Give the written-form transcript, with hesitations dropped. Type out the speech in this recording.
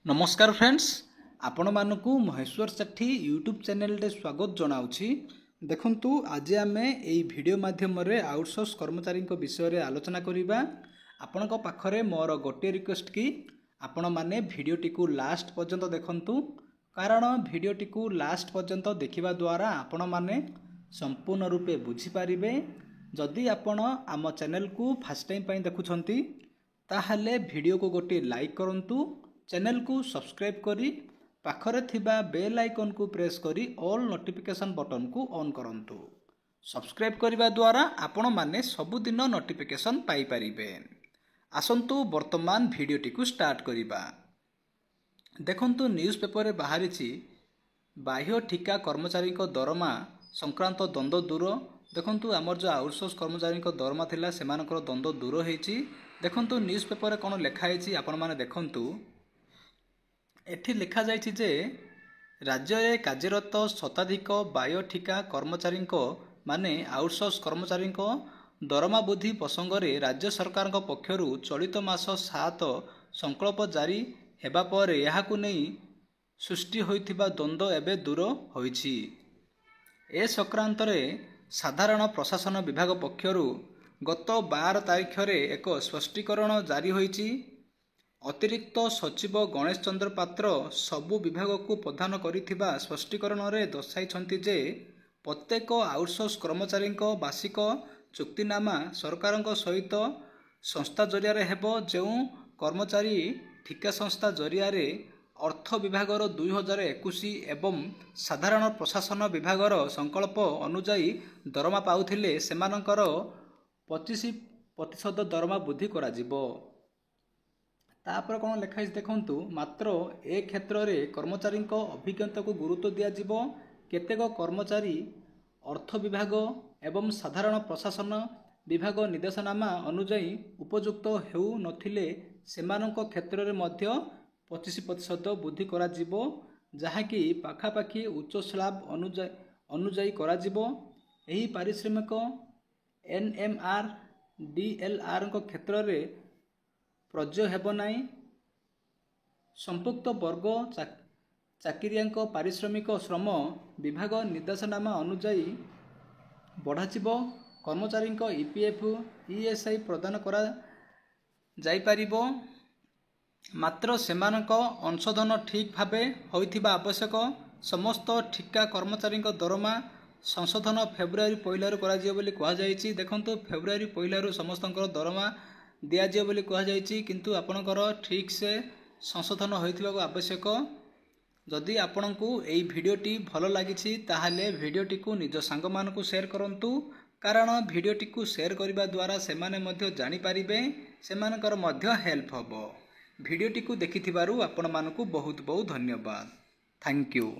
नमस्कार फ्रेंड्स, आपण मानकु महेश्वर सेठी YouTube channel रे स्वागत जनाउछि। देखंतु आज आमे एई वीडियो माध्यम रे आउटसोर्स कर्मचारी विषय रे आलोचना करिबा। आपणक पाखरे मोर गोटे रिक्वेस्ट कि आपण माने वीडियोटी को लास्ट पर्यंत देखंतु, कारण वीडियोटी को लास्ट पर्यंत देखिबा द्वारा आपण माने संपूर्ण रूपे बुझी पारिबे। जदि आपण आम चैनल को फर्स्ट टाइम पई देखुछंती ताहले वीडियो को गोटे लाइक करंतु, चैनल को सब्सक्राइब करी पाखरे थिबा बेल आइकन को प्रेस करी ऑल नोटिफिकेशन बटन को ऑन करंतु। सब्सक्राइब करिबा द्वारा आपण माने सबुदिन नोटिफिकेशन पाई परिबे। आसंतु वर्तमान वीडियोटी को स्टार्ट करिबा। देखंतु न्यूज़ पेपर रे बाहरिछि बाह्य ठिका कर्मचारी को दरमा संक्रांत द्वंद्व दूर। देखंतु आमर जो आउटसोर्स कर्मचारी को दरमा थिला सेमानकर द्वंद्व दूर होईछि। देखंतु न्यूज़ पेपर रे कोन लेखा होईछि आपण माने देखंतु। एठी लिखा जाइछि जे राज्य में कार्यरत शताधिक बाह्य ठिका कर्मचारी माने आउटसोर्स कर्मचारी दरमा वृद्धि प्रसंग में राज्य सरकार पक्षर चलित मास 7 संकल्प जारी हेबा पर याहाकु नहीं सृष्टि होइथिबा द्वंद्व एबे दूर होइछि। ए संक्रांत रे साधारण प्रशासन विभाग पक्षर गत 12 तारिख रे एक स्पष्टीकरण जारी होइछि। अतिरिक्त सचिव गणेश चंद्र पात्र सबु विभाग को प्रदान करिथिबा स्पष्टीकरण रे दर्शाइछंती जे प्रत्येक आउटसोर्स कर्मचारी वार्षिक चुक्तिनामा सरकार सहित संस्था जरिया हेबो। जो कर्मचारी ठिका संस्था जरिया अर्थ विभाग 2021 एवं साधारण प्रशासन विभाग संकल्प अनुजाई दरमा पाउथिले सेमानकर 25% दरमा वृद्धि करा जिवो। तापर कौन लिखाई देखंतु, मात्र ए क्षेत्र में कर्मचारी अभिज्ञता को गुरुत्व दिया जिवो। केतेक कर्मचारी अर्थ विभाग एवं साधारण प्रशासन विभाग निर्देशनामा अनुजाई उपयुक्त हेउ नथिले सेमानक क्षेत्र में मध्य 25% वृद्धि करा जिवो, जहाँकि पाखापाखि उच्च स्लैब अनुजाई करा जिवो। एही पारिश्रमिक एनएमआर डीएलआर क्षेत्र में प्रज्य हेबो नाई। संपुक्त वर्ग चाकिरिया पारिश्रमिक श्रम विभाग निर्देशनामा अनुजाई बढ़ाजिवो। कर्मचारी ईपीएफ ईएसआई प्रदान करा जाई परिबो, मात्र सेमानक अंशधन ठीक भावे होइथिबा आवश्यक। समस्त ठिका कर्मचारी दरमा संशोधन फेब्रुआरी 1 करा जिवो बोली कहा जायछि। देखंतु फेब्रुआरी 1 समस्तंकर दरमा दिया जिवो बोली कहा जायछि, किंतु आपणकर ठीक से संशोधन होइथिबा आवश्यक। जदि आपनकु एई भिडियोटी भलो लागिछि ताहाले भिडियोटी को निज सांग मानकु शेयर करंतु, कारण भिडियोटी को शेयर करिबा द्वारा सेमाने मध्य जानि पारिबे, सेमानकर मध्य हेल्प हबो। भिडियोटी को देखिथिबारु आपण मानकु बहुत बहुत धन्यवाद। Thank you.